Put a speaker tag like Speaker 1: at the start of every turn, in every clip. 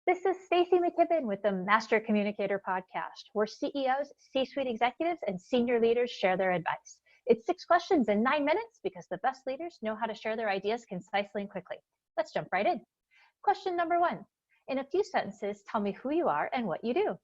Speaker 1: This is Stacey McKibben with the Master Communicator podcast, where CEOs, C-suite executives, and senior leaders share their advice. It's 6 questions in 9 minutes because the best leaders know how to share their ideas concisely and quickly. Let's jump right in. Question number 1. In a few sentences, tell me who you are and what you do.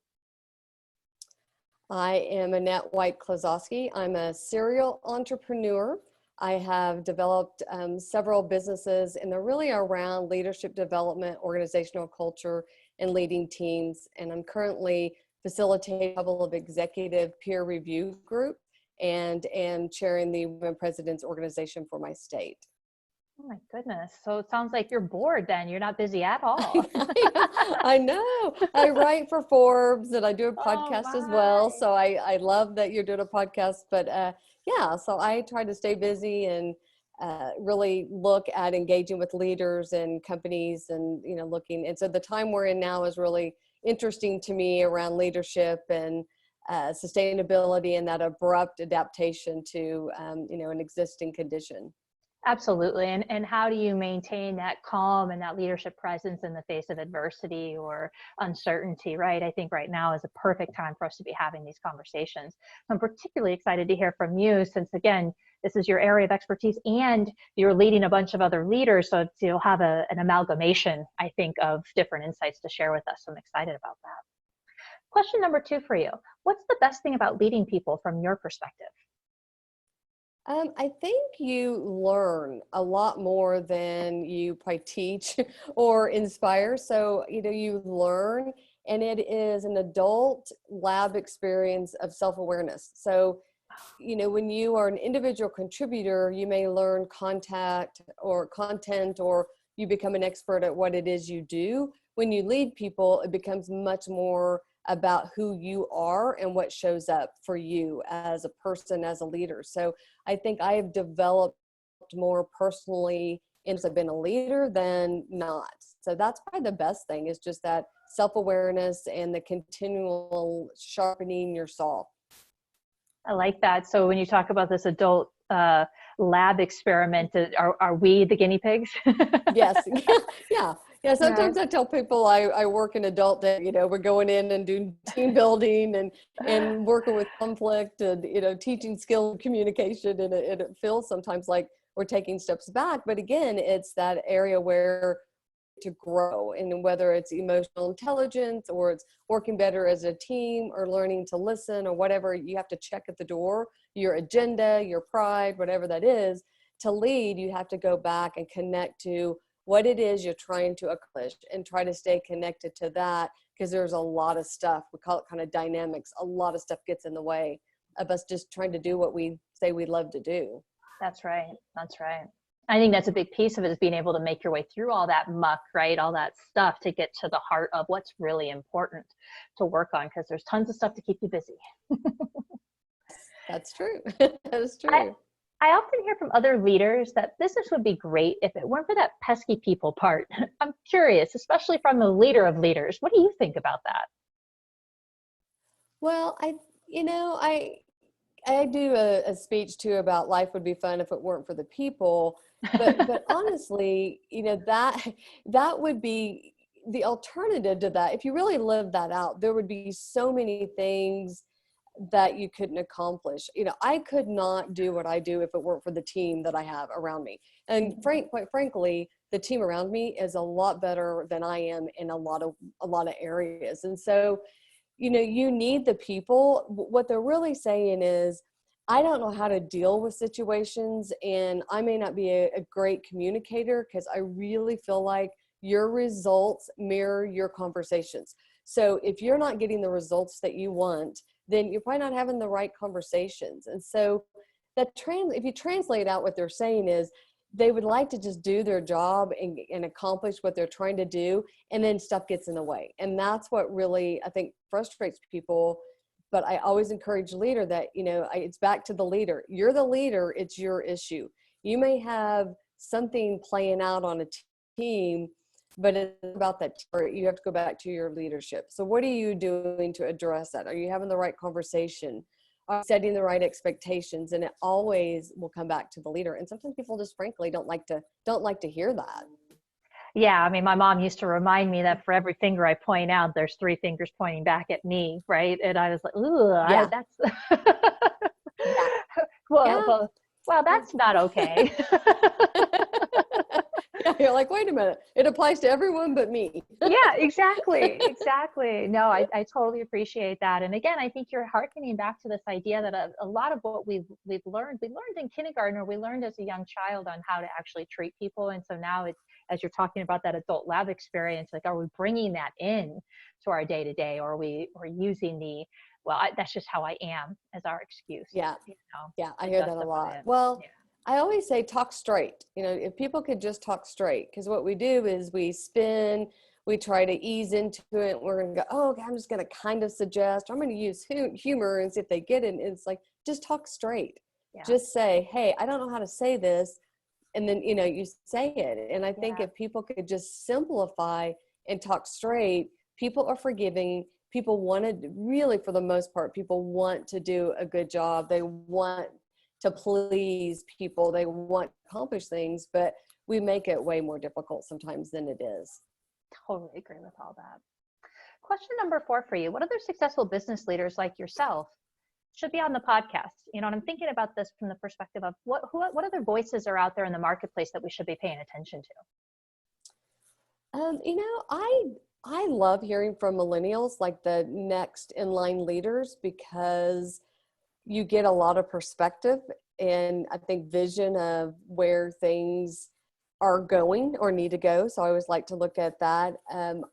Speaker 2: I am Annette White-Klosoky. I'm a serial entrepreneur. I have developed several businesses, and they're really around leadership development, organizational culture, and leading teams. And I'm currently facilitating a couple of executive peer review group and chairing the Women Presidents Organization for my state.
Speaker 1: Oh my goodness. So it sounds like you're bored then. You're not busy at all.
Speaker 2: I know. I write for Forbes and I do a podcast as well. So I love that you're doing a podcast. But yeah, so I try to stay busy and really look at engaging with leaders and companies and, looking. And so the time we're in now is really interesting to me around leadership and sustainability and that abrupt adaptation to, an existing condition.
Speaker 1: Absolutely. And how do you maintain that calm and that leadership presence in the face of adversity or uncertainty, right? I think right now is a perfect time for us to be having these conversations. I'm particularly excited to hear from you since, again, this is your area of expertise and you're leading a bunch of other leaders. So you'll have an amalgamation, I think, of different insights to share with us. So I'm excited about that. Question number 2 for you. What's the best thing about leading people from your perspective?
Speaker 2: I think you learn a lot more than you probably teach or inspire. So, you learn, and it is an adult lab experience of self-awareness. So, when you are an individual contributor, you may learn content, or you become an expert at what it is you do. When you lead people, it becomes much more about who you are and what shows up for you as a person, as a leader. So I think I have developed more personally as I've been a leader than not. So that's probably the best thing, is just that self-awareness and the continual sharpening your saw.
Speaker 1: I like that. So when you talk about this adult lab experiment, are we the guinea pigs?
Speaker 2: Yes. Yeah. Sometimes I tell people I work in adult day, we're going in and doing team building and working with conflict and, teaching skill communication. And it feels sometimes like we're taking steps back. But again, it's that area where to grow, and whether it's emotional intelligence or it's working better as a team or learning to listen or whatever, you have to check at the door, your agenda, your pride, whatever that is. To lead, you have to go back and connect to what it is you're trying to accomplish and try to stay connected to that, because there's a lot of stuff, we call it kind of dynamics, a lot of stuff gets in the way of us just trying to do what we say we love to do.
Speaker 1: That's right. I think that's a big piece of it, is being able to make your way through all that muck, right? All that stuff to get to the heart of what's really important to work on, because there's tons of stuff to keep you busy.
Speaker 2: That's true. That is true.
Speaker 1: I often hear from other leaders that business would be great if it weren't for that pesky people part. I'm curious, especially from the leader of leaders. What do you think about that?
Speaker 2: Well, I do a speech too about life would be fun if it weren't for the people. But honestly, that would be the alternative to that. If you really live that out, there would be so many things that you couldn't accomplish. I could not do what I do if it weren't for the team that I have around me. And quite frankly, the team around me is a lot better than I am in a lot of areas. And so, you need the people. What they're really saying is, I don't know how to deal with situations, and I may not be a great communicator because I really feel like your results mirror your conversations. So if you're not getting the results that you want, then you're probably not having the right conversations. And so if you translate out, what they're saying is they would like to just do their job and accomplish what they're trying to do, and then stuff gets in the way. And that's what really, I think, frustrates people. But I always encourage leader that, it's back to the leader. You're the leader, it's your issue. You may have something playing out on a team, but it's about that, you have to go back to your leadership. So what are you doing to address that? Are you having the right conversation? Are you setting the right expectations? And it always will come back to the leader. And sometimes people just frankly don't like to hear that.
Speaker 1: Yeah, I mean, my mom used to remind me that for every finger I point out, there's three fingers pointing back at me, right? And I was like, ooh,
Speaker 2: Yeah.
Speaker 1: that's
Speaker 2: Yeah.
Speaker 1: well,
Speaker 2: Yeah.
Speaker 1: well, well, that's not okay.
Speaker 2: Yeah, you're like, wait a minute, it applies to everyone but me.
Speaker 1: Yeah, exactly. Exactly. No, I totally appreciate that. And again, I think you're hearkening back to this idea that a lot of what we've learned, we learned in kindergarten, or we learned as a young child on how to actually treat people. And so now it's, as you're talking about that adult lab experience, like, are we bringing that in to our day to day, or are we, or using the, well, that's just how I am as our excuse,
Speaker 2: Yeah.
Speaker 1: you know,
Speaker 2: Yeah, I
Speaker 1: to
Speaker 2: hear that a
Speaker 1: justify
Speaker 2: lot.
Speaker 1: it.
Speaker 2: Well,
Speaker 1: Yeah.
Speaker 2: I always say talk straight. You know, if people could just talk straight, because what we do is we spin, we try to ease into it. We're going to go, oh, okay, I'm just going to kind of suggest, I'm going to use humor and see if they get it. And it's like, just talk straight.
Speaker 1: Yeah.
Speaker 2: Just say, hey, I don't know how to say this. And then, you know, you say it. And I think
Speaker 1: Yeah.
Speaker 2: if people could just simplify and talk straight, people are forgiving. People want to really, for the most part, people want to do a good job. They want to please people. They want to accomplish things, but we make it way more difficult sometimes than it is.
Speaker 1: Totally agree with all that. Question number 4 for you. What other successful business leaders like yourself should be on the podcast? You know, and I'm thinking about this from the perspective of what other voices are out there in the marketplace that we should be paying attention to?
Speaker 2: You know, I love hearing from millennials, like the next in line leaders, because you get a lot of perspective and I think vision of where things are going or need to go. So I always like to look at that.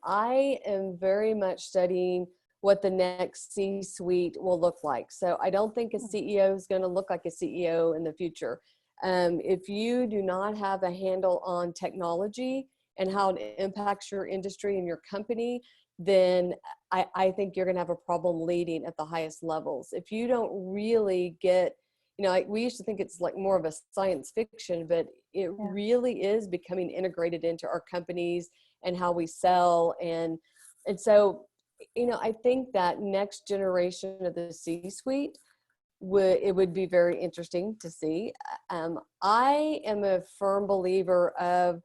Speaker 2: I am very much studying what the next C-suite will look like. So I don't think a CEO is going to look like a CEO in the future. If you do not have a handle on technology and how it impacts your industry and your company, then I think you're going to have a problem leading at the highest levels. If you don't really get, you know, we used to think it's like more of a science fiction, but it
Speaker 1: Yeah.
Speaker 2: really is becoming integrated into our companies and how we sell. And so, you know, I think that next generation of the C-suite would be very interesting to see. I am a firm believer of,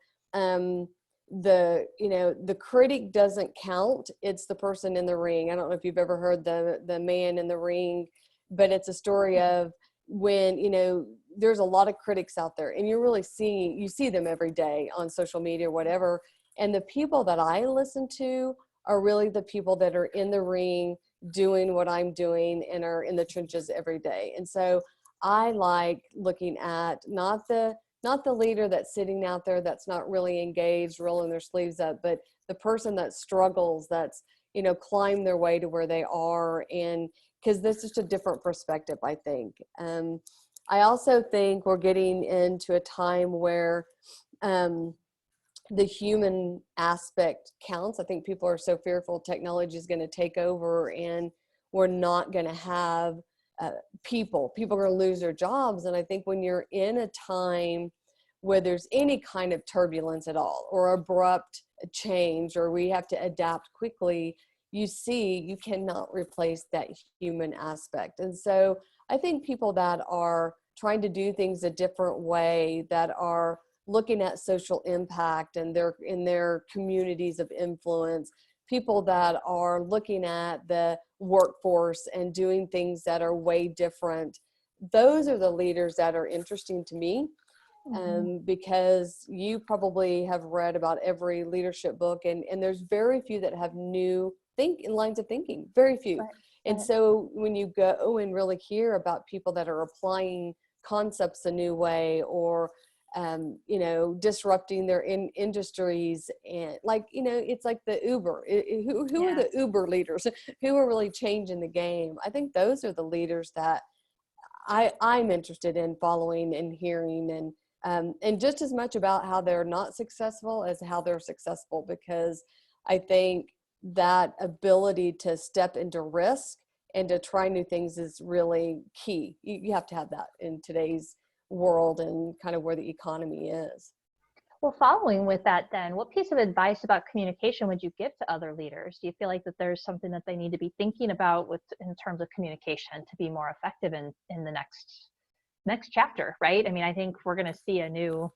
Speaker 2: the critic doesn't count. It's the person in the ring. I don't know if you've ever heard the man in the ring, but it's a story of when, you know, there's a lot of critics out there and you see them every day on social media or whatever. And the people that I listen to are really the people that are in the ring doing what I'm doing and are in the trenches every day. And so I like looking at not the leader that's sitting out there that's not really engaged, rolling their sleeves up, but the person that struggles, that's, you know, climb their way to where they are. And because this is just a different perspective, I think. I also think we're getting into a time where the human aspect counts. I think people are so fearful technology is going to take over and we're not going to have people are going to lose their jobs. And I think when you're in a time where there's any kind of turbulence at all or abrupt change, or we have to adapt quickly, you cannot replace that human aspect. And so I think people that are trying to do things a different way, that are looking at social impact and they're in their communities of influence, people that are looking at the workforce and doing things that are way different, those are the leaders that are interesting to me. Because you probably have read about every leadership book, and there's very few that have new lines of thinking, very few.
Speaker 1: Right.
Speaker 2: And so when you go and really hear about people that are applying concepts a new way, or you know, disrupting their industries, and like, you know, it's like the Uber. Who are the Uber leaders? Who are really changing the game? I think those are the leaders that I'm interested in following and hearing, and just as much about how they're not successful as how they're successful, because I think that ability to step into risk and to try new things is really key. You have to have that in today's world and kind of where the economy is.
Speaker 1: Well, following with that, then, what piece of advice about communication would you give to other leaders? Do you feel like that there's something that they need to be thinking about in terms of communication to be more effective in the next chapter, right? I mean, I think we're going to see a new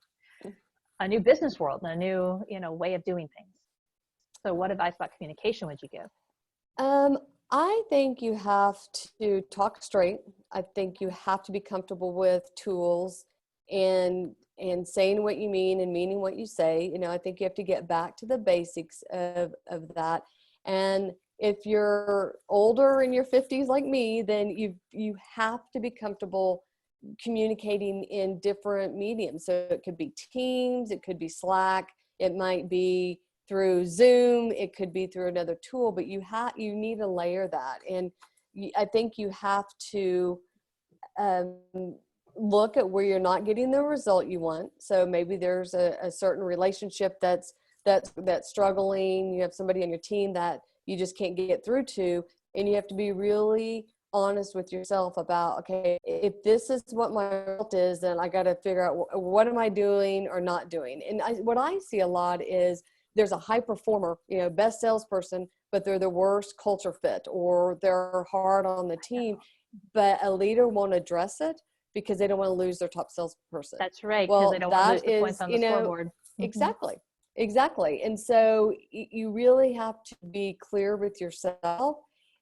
Speaker 1: a new business world and a new, way of doing things. So what advice about communication would you give?
Speaker 2: I think you have to talk straight. I think you have to be comfortable with tools and saying what you mean and meaning what you say. I think you have to get back to the basics of that. And if you're older in your 50s like me, then you have to be comfortable communicating in different mediums. So it could be Teams, it could be Slack, it might be through Zoom, it could be through another tool, but you need to layer that. And I think you have to look at where you're not getting the result you want. So maybe there's a certain relationship that's struggling. You have somebody on your team that you just can't get through to, and you have to be really honest with yourself about, okay, if this is what my result is, then I got to figure out what am I doing or not doing. And what I see a lot is there's a high performer, best salesperson, but they're the worst culture fit, or they're hard on the team, but a leader won't address it because they don't want to lose their top salesperson.
Speaker 1: That's right. Because they don't want to lose the points on the scoreboard.
Speaker 2: Exactly. And so you really have to be clear with yourself.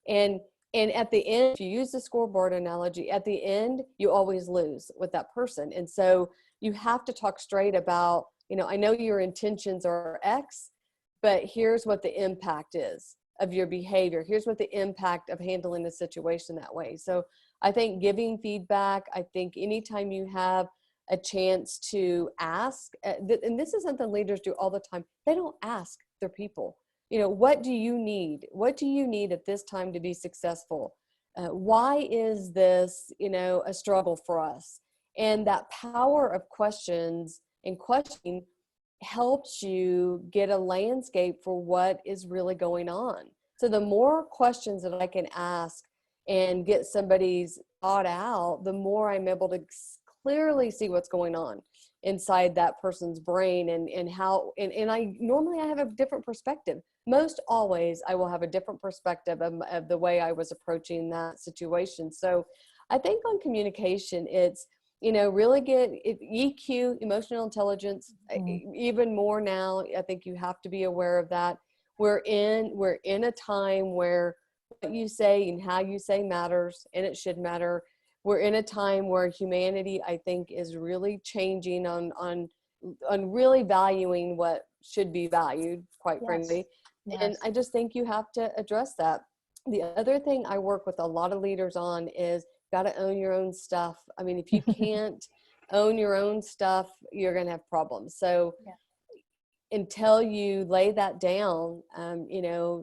Speaker 2: And at the end, if you use the scoreboard analogy, at the end, you always lose with that person. And so you have to talk straight about, I know your intentions are X, but here's what the impact is of your behavior. Here's what the impact of handling the situation that way. So I think giving feedback, I think anytime you have a chance to ask, and this is something leaders do all the time, they don't ask their people, what do you need? What do you need at this time to be successful? Why is this, a struggle for us? And that power of questions and questioning helps you get a landscape for what is really going on. So the more questions that I can ask and get somebody's thought out, the more I'm able to clearly see what's going on inside that person's brain and how, and I have a different perspective. Most always I will have a different perspective of the way I was approaching that situation. So I think on communication, it's, really get EQ, emotional intelligence, even more now. I think you have to be aware of that. We're in a time where what you say and how you say matters, and it should matter. We're in a time where humanity, I think, is really changing on really valuing what should be valued, quite frankly. Yes. And I just think you have to address that. The other thing I work with a lot of leaders on is got to own your own stuff. I mean, if you can't own your own stuff, you're going to have problems. So until you lay that down,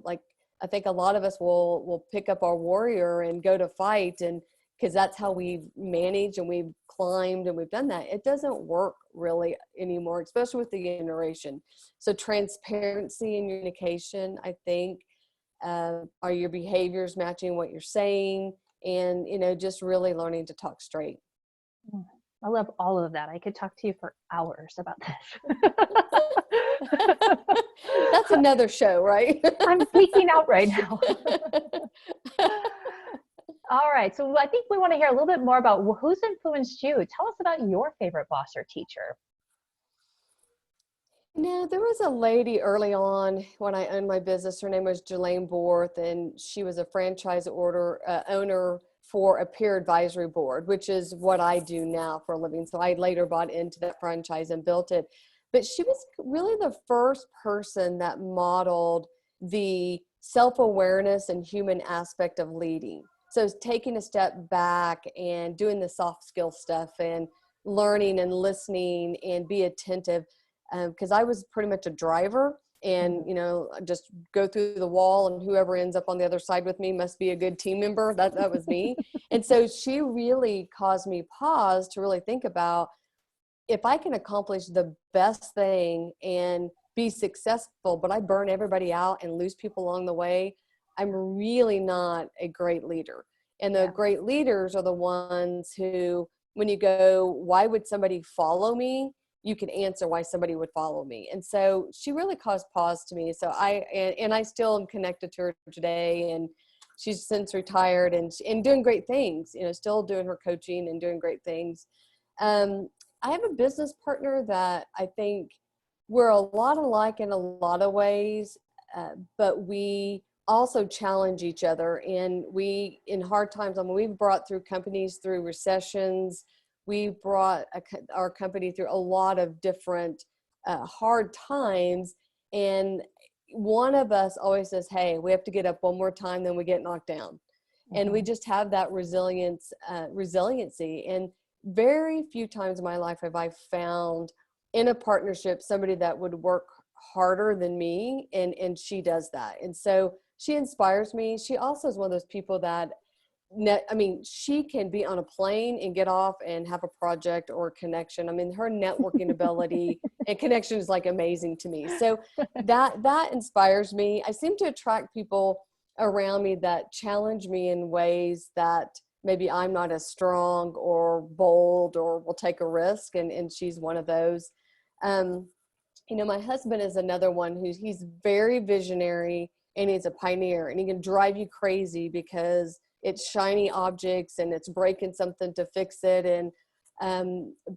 Speaker 2: like I think a lot of us will pick up our warrior and go to fight, and because that's how we've managed and we've climbed and we've done that. It doesn't work really anymore, especially with the generation. So transparency in your communication, I think, are your behaviors matching what you're saying? And, just really learning to talk straight.
Speaker 1: I love all of that. I could talk to you for hours about this.
Speaker 2: That's another show, right?
Speaker 1: I'm geeking out right now. All right. So I think we want to hear a little bit more about who's influenced you. Tell us about your favorite boss or teacher.
Speaker 2: There was a lady early on when I owned my business. Her name was Jelaine Borth, and she was a franchise owner for a peer advisory board, which is what I do now for a living. So I later bought into that franchise and built it. But she was really the first person that modeled the self-awareness and human aspect of leading. So taking a step back and doing the soft skill stuff and learning and listening and be attentive. Because I was pretty much a driver and, just go through the wall, and whoever ends up on the other side with me must be a good team member. That was me. And so she really caused me pause to really think about, if I can accomplish the best thing and be successful, but I burn everybody out and lose people along the way, I'm really not a great leader. And the great leaders are the ones who, when you go, why would somebody follow me? You can answer why somebody would follow me. And so she really caused pause to me. So I still am connected to her today, and she's since retired and doing great things, still doing her coaching and doing great things. I have a business partner that I think we're a lot alike in a lot of ways, but we also challenge each other. And we, in hard times, I mean, we've brought through companies through recessions. We brought our company through a lot of different hard times. And one of us always says, hey, we have to get up one more time, then we get knocked down. And we just have that resiliency. And very few times in my life have I found in a partnership somebody that would work harder than me, and she does that. And so she inspires me. She also is one of those people that, I mean, she can be on a plane and get off and have a project or a connection. I mean, her networking ability and connection is like amazing to me. So that inspires me. I seem to attract people around me that challenge me in ways that maybe I'm not as strong or bold or will take a risk. And she's one of those. You know, my husband is another one he's very visionary, and he's a pioneer, and he can drive you crazy because it's shiny objects and it's breaking something to fix it. And,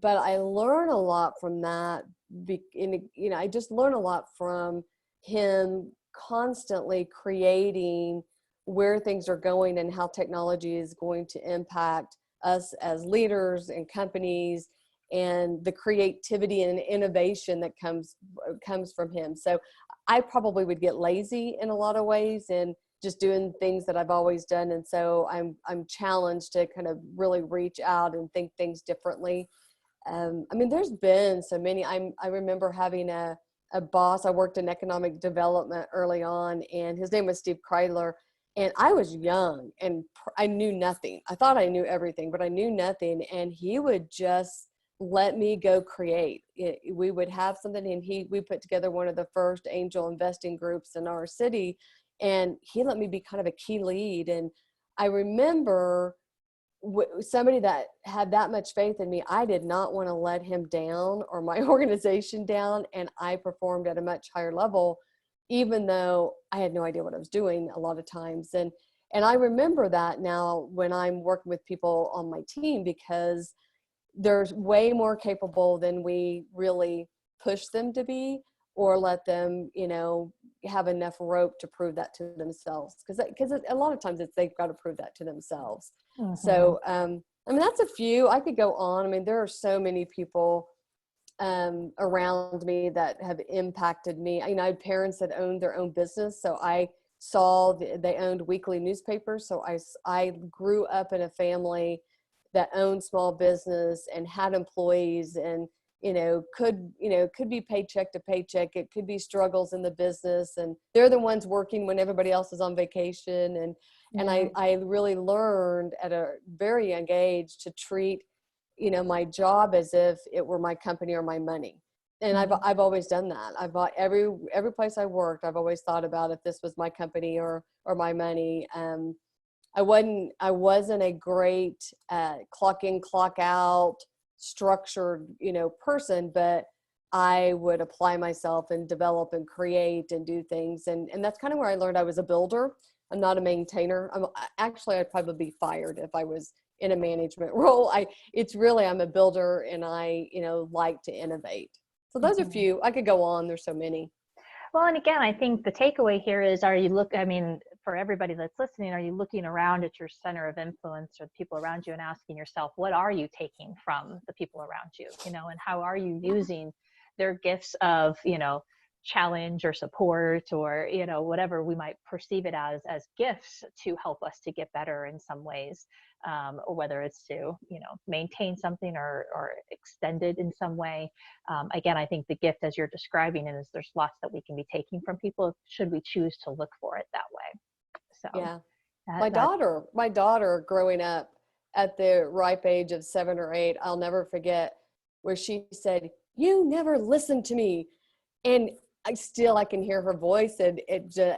Speaker 2: but I learn a lot from that. You know, I just learn a lot from him constantly creating where things are going and how technology is going to impact us as leaders and companies, and the creativity and innovation that comes from him. So I probably would get lazy in a lot of ways and just doing things that I've always done. And so I'm challenged to kind of really reach out and think things differently. I mean, there's been so many. I remember having a boss. I worked in economic development early on, and his name was Steve Kreidler. And I was young and I knew nothing. I thought I knew everything, but I knew nothing. And he would just let me go create. We would have something, and we put together one of the first angel investing groups in our city, and he let me be kind of a key lead. And I remember somebody that had that much faith in me, I did not want to let him down or my organization down. And I performed at a much higher level, even though I had no idea what I was doing a lot of times. And I remember that now when I'm working with people on my team, because they're way more capable than we really push them to be, or let them, you know, have enough rope to prove that to themselves. Because a lot of times they've got to prove that to themselves. So, I mean, that's a few. I could go on. I mean, there are so many people around me that have impacted me. You know, I had parents that owned their own business. So I saw they owned weekly newspapers. So I grew up in a family that owned small business and had employees, and could be paycheck to paycheck. It could be struggles in the business, and they're the ones working when everybody else is on vacation. And I really learned at a very young age to treat my job as if it were my company or my money. And I've always done that. I've bought every place I worked. I've always thought about if this was my company or my money. I wasn't a great clock in, clock out, structured, person, but I would apply myself and develop and create and do things. And that's kind of where I learned I was a builder. I'm not a maintainer. I'd probably be fired if I was in a management role. I'm a builder, and I, like to innovate. So those are few. I could go on. There's so many.
Speaker 1: Well, and again, I think the takeaway here is, for everybody that's listening, are you looking around at your center of influence or the people around you and asking yourself, what are you taking from the people around you, and how are you using their gifts of, challenge or support or, whatever we might perceive it as gifts to help us to get better in some ways, or whether it's to, maintain something or extend it in some way. Again, I think the gift, as you're describing it, is there's lots that we can be taking from people should we choose to look for it that way. So
Speaker 2: yeah, my daughter growing up at the ripe age of 7 or 8, I'll never forget where she said, "You never listened to me." And I can hear her voice, and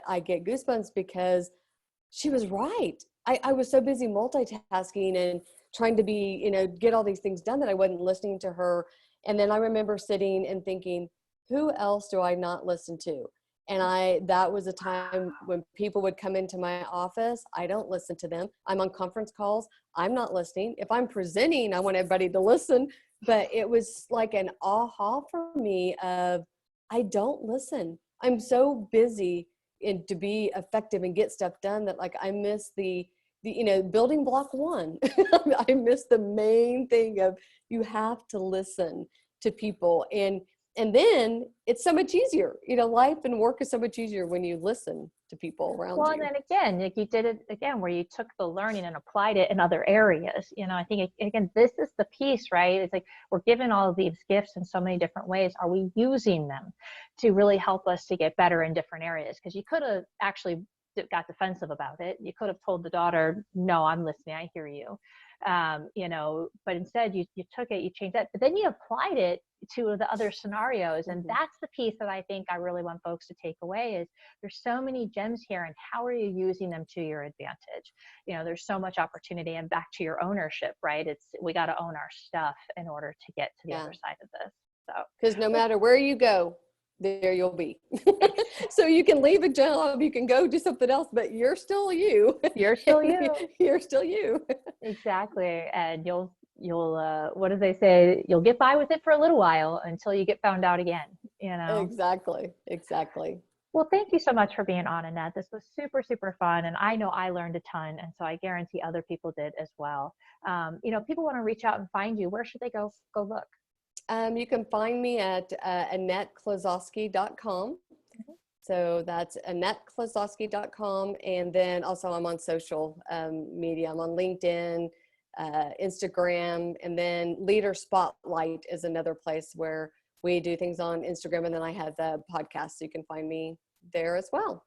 Speaker 2: I get goosebumps because she was right. I was so busy multitasking and trying to be, get all these things done that I wasn't listening to her. And then I remember sitting and thinking, who else do I not listen to? And that was a time when people would come into my office. I don't listen to them. I'm on conference calls. I'm not listening. If I'm presenting, I want everybody to listen. But it was like an aha for me of, I don't listen. I'm so busy to be effective and get stuff done that like I miss the building block one. I miss the main thing of you have to listen to people, and then it's so much easier. Life and work is so much easier when you listen to people around
Speaker 1: Well,
Speaker 2: you.
Speaker 1: and then again, like you did it again, where you took the learning and applied it in other areas. I think again, this is the piece, right? It's like we're given all of these gifts in so many different ways. Are we using them to really help us to get better in different areas? Because you could have actually got defensive about it. You could have told the daughter, no, I'm listening, I hear you. But instead you took it, you changed that, but then you applied it to the other scenarios. And that's the piece that I think I really want folks to take away is there's so many gems here, and how are you using them to your advantage? There's so much opportunity, and back to your ownership, right? We got to own our stuff in order to get to the other side of this. So,
Speaker 2: because no matter where you go, there you'll be. So you can leave a job, you can go do something else, but you're still you.
Speaker 1: You're still you.
Speaker 2: You're still you.
Speaker 1: Exactly. And you'll what do they say? You'll get by with it for a little while until you get found out again,
Speaker 2: Exactly.
Speaker 1: Well, thank you so much for being on, Annette. This was super, super fun. And I know I learned a ton. And so I guarantee other people did as well. People want to reach out and find you. Where should they go look?
Speaker 2: You can find me at AnnetteKlosoky.com.
Speaker 1: Mm-hmm.
Speaker 2: So that's AnnetteKlosoky.com. And then also I'm on social media. I'm on LinkedIn, Instagram, and then Leader Spotlight is another place where we do things on Instagram. And then I have the podcast, so you can find me there as well.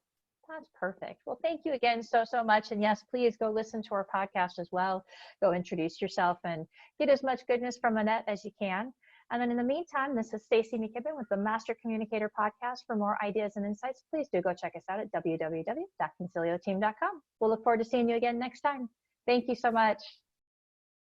Speaker 1: That's perfect. Well, thank you again so much. And yes, please go listen to our podcast as well. Go introduce yourself and get as much goodness from Annette as you can. And then in the meantime, this is Stacey McKibben with the Master Communicator Podcast. For more ideas and insights, please do go check us out at www.concilioteam.com. We'll look forward to seeing you again next time. Thank you so much.